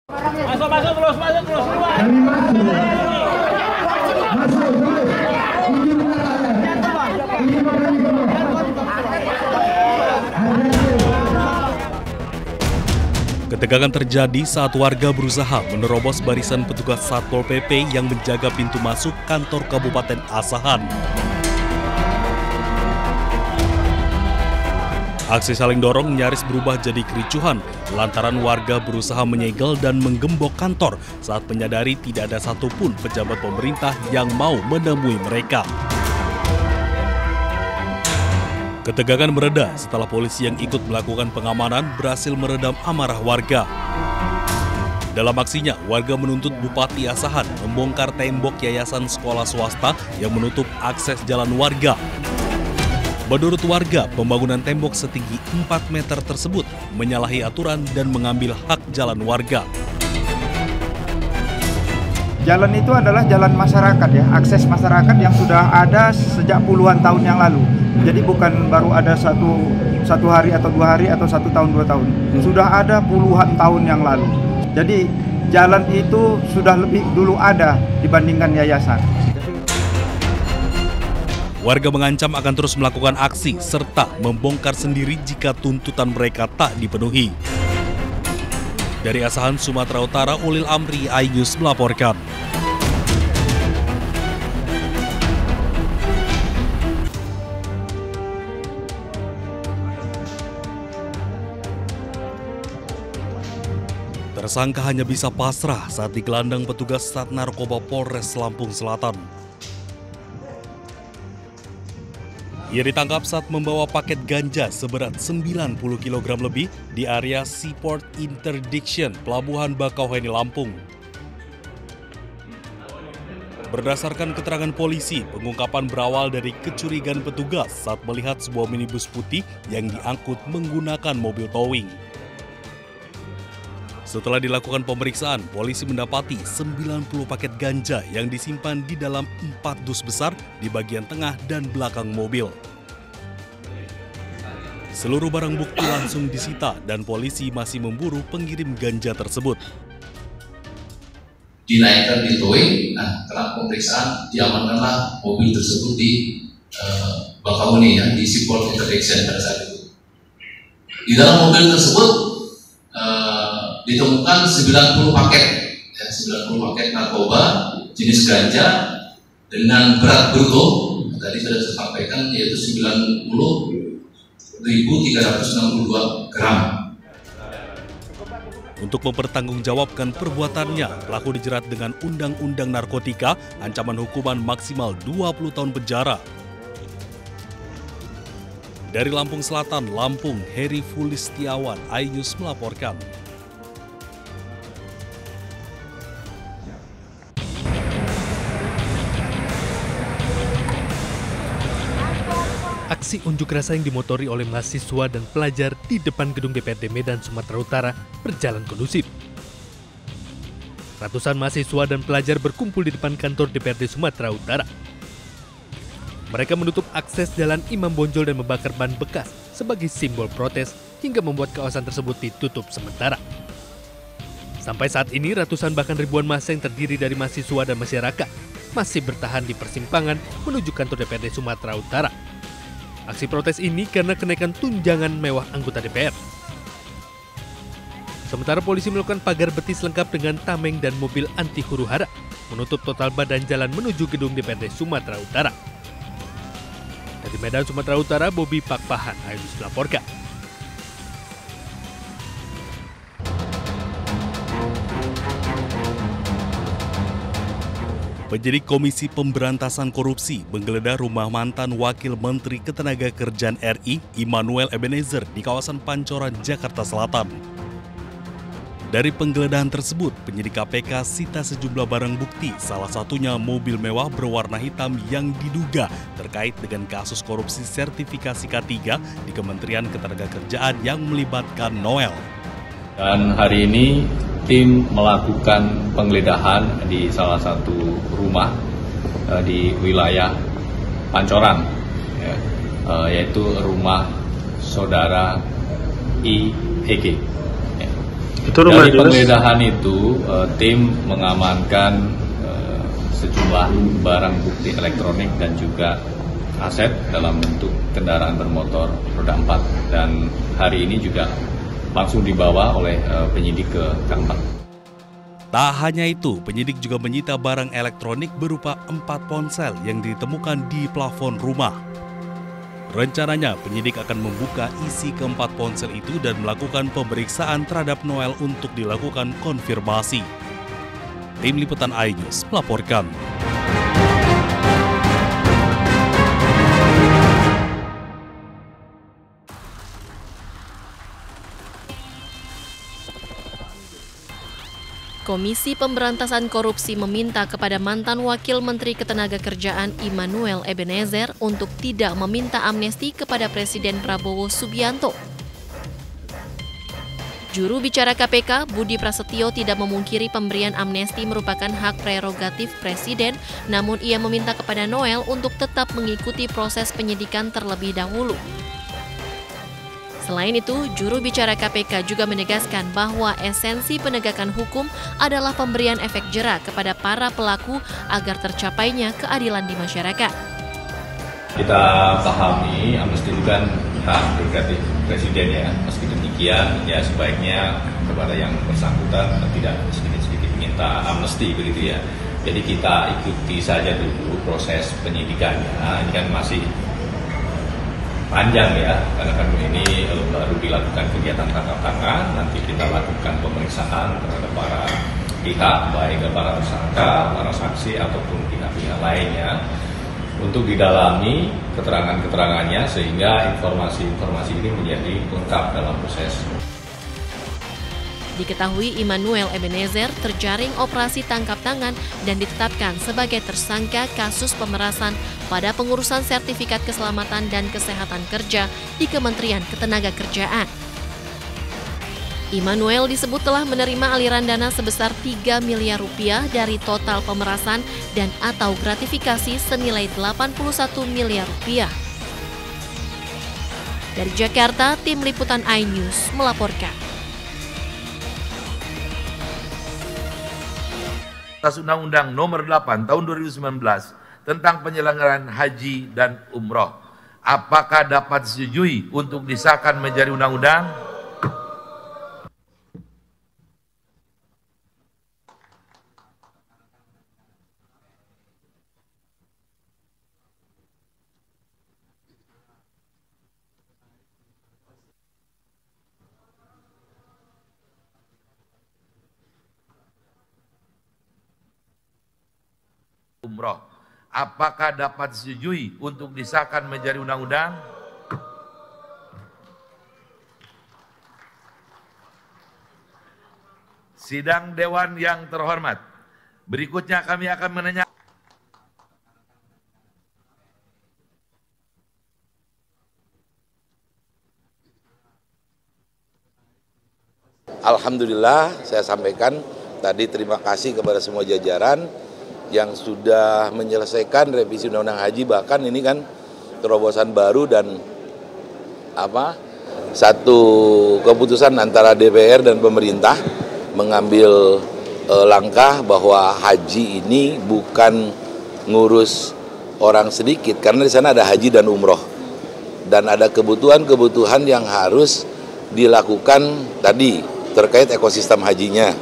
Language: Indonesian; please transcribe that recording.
Masuk terus keluar. Ketegangan terjadi saat warga berusaha menerobos barisan petugas Satpol PP yang menjaga pintu masuk kantor Kabupaten Asahan. Aksi saling dorong nyaris berubah jadi kericuhan lantaran warga berusaha menyegel dan menggembok kantor saat menyadari tidak ada satupun pejabat pemerintah yang mau menemui mereka. Ketegangan mereda setelah polisi yang ikut melakukan pengamanan berhasil meredam amarah warga. Dalam aksinya, warga menuntut Bupati Asahan membongkar tembok yayasan sekolah swasta yang menutup akses jalan warga. Menurut warga, pembangunan tembok setinggi 4 meter tersebut menyalahi aturan dan mengambil hak jalan warga. Jalan itu adalah jalan masyarakat ya, akses masyarakat yang sudah ada sejak puluhan tahun yang lalu. Jadi bukan baru ada satu hari atau 2 hari atau 1 tahun 2 tahun. Sudah ada puluhan tahun yang lalu. Jadi jalan itu sudah lebih dulu ada dibandingkan yayasan. Warga mengancam akan terus melakukan aksi serta membongkar sendiri jika tuntutan mereka tak dipenuhi. Dari Asahan, Sumatera Utara, Ulil Amri, iNews melaporkan. Tersangka hanya bisa pasrah saat digelandang petugas Sat Narkoba Polres Lampung Selatan. Ia ditangkap saat membawa paket ganja seberat 90 kg lebih di area Seaport Interdiction, Pelabuhan Bakauheni, Lampung. Berdasarkan keterangan polisi, pengungkapan berawal dari kecurigaan petugas saat melihat sebuah minibus putih yang diangkut menggunakan mobil towing. Setelah dilakukan pemeriksaan, polisi mendapati 90 paket ganja yang disimpan di dalam 4 dus besar di bagian tengah dan belakang mobil. Seluruh barang bukti langsung disita dan polisi masih memburu pengirim ganja tersebut. Dinaikkan di towing, setelah pemeriksaan diamankanlah mobil tersebut di Bakauheni ya, di Seaport Interdiction pada saat itu. Di dalam mobil tersebut ditemukan 90 paket, ya, 90 paket narkoba jenis ganja dengan berat bruto, tadi sudah saya sampaikan, yaitu 90.362 gram. Untuk mempertanggungjawabkan perbuatannya, pelaku dijerat dengan Undang-Undang Narkotika, ancaman hukuman maksimal 20 tahun penjara. Dari Lampung Selatan, Lampung, Heri Fulistiawan, iNews melaporkan. Aksi unjuk rasa yang dimotori oleh mahasiswa dan pelajar di depan gedung DPRD Medan, Sumatera Utara berjalan kondusif. Ratusan mahasiswa dan pelajar berkumpul di depan kantor DPRD Sumatera Utara. Mereka menutup akses jalan Imam Bonjol dan membakar ban bekas sebagai simbol protes hingga membuat kawasan tersebut ditutup sementara. Sampai saat ini ratusan bahkan ribuan massa yang terdiri dari mahasiswa dan masyarakat masih bertahan di persimpangan menuju kantor DPRD Sumatera Utara. Aksi protes ini karena kenaikan tunjangan mewah anggota DPR. Sementara polisi melakukan pagar betis lengkap dengan tameng dan mobil anti huru-hara, menutup total badan jalan menuju gedung DPRD Sumatera Utara. Dari Medan, Sumatera Utara, Bobi Pakpahan, iNews melaporkan. Penyidik Komisi Pemberantasan Korupsi menggeledah rumah mantan Wakil Menteri Ketenagakerjaan RI Immanuel Ebenezer di kawasan Pancoran, Jakarta Selatan. Dari penggeledahan tersebut, penyidik KPK sita sejumlah barang bukti, salah satunya mobil mewah berwarna hitam yang diduga terkait dengan kasus korupsi sertifikasi K3 di Kementerian Ketenagakerjaan yang melibatkan Noel. Dan hari ini tim melakukan penggeledahan di salah satu rumah di wilayah Pancoran, yaitu rumah saudara IEG. Dari penggeledahan itu, tim mengamankan sejumlah barang bukti elektronik dan juga aset dalam bentuk kendaraan bermotor roda 4, dan hari ini juga langsung dibawa oleh penyidik ke K4. Tak hanya itu, penyidik juga menyita barang elektronik berupa 4 ponsel yang ditemukan di plafon rumah. Rencananya, penyidik akan membuka isi keempat ponsel itu dan melakukan pemeriksaan terhadap Noel untuk dilakukan konfirmasi. Tim Liputan iNews melaporkan. Komisi Pemberantasan Korupsi meminta kepada mantan Wakil Menteri Ketenagakerjaan Immanuel Ebenezer untuk tidak meminta amnesti kepada Presiden Prabowo Subianto. Juru bicara KPK, Budi Prasetyo, tidak memungkiri pemberian amnesti merupakan hak prerogatif Presiden, namun ia meminta kepada Noel untuk tetap mengikuti proses penyidikan terlebih dahulu. Selain itu, juru bicara KPK juga menegaskan bahwa esensi penegakan hukum adalah pemberian efek jera kepada para pelaku agar tercapainya keadilan di masyarakat. Kita pahami amnesti itu kan hak prerogatif Presiden ya. Meski demikian, ya sebaiknya kepada yang bersangkutan tidak sedikit-sedikit minta amnesti begitu ya. Jadi kita ikuti saja dulu proses penyidikannya. Ini kan masih panjang ya, karena kan ini baru dilakukan kegiatan tangkap tangan. Nanti kita lakukan pemeriksaan terhadap para pihak, baik para tersangka, para saksi ataupun pihak-pihak lainnya, untuk didalami keterangan-keterangannya sehingga informasi-informasi ini menjadi lengkap dalam proses. Diketahui Immanuel Ebenezer terjaring operasi tangkap tangan dan ditetapkan sebagai tersangka kasus pemerasan pada pengurusan sertifikat keselamatan dan kesehatan kerja di Kementerian Ketenagakerjaan. Immanuel disebut telah menerima aliran dana sebesar 3 miliar rupiah dari total pemerasan dan atau gratifikasi senilai 81 miliar rupiah. Dari Jakarta, Tim Liputan iNews melaporkan. Atas Undang-Undang Nomor 8 Tahun 2019 tentang penyelenggaraan haji dan umroh. Apakah dapat disetujui untuk disahkan menjadi undang-undang? Umroh. Apakah dapat disetujui untuk disahkan menjadi undang-undang? Sidang Dewan yang terhormat, berikutnya kami akan menanyakan. Alhamdulillah, saya sampaikan tadi terima kasih kepada semua jajaran yang sudah menyelesaikan revisi Undang-Undang Haji, bahkan ini kan terobosan baru dan satu keputusan antara DPR dan pemerintah mengambil langkah bahwa haji ini bukan ngurus orang sedikit, karena di sana ada haji dan umroh dan ada kebutuhan-kebutuhan yang harus dilakukan tadi terkait ekosistem hajinya.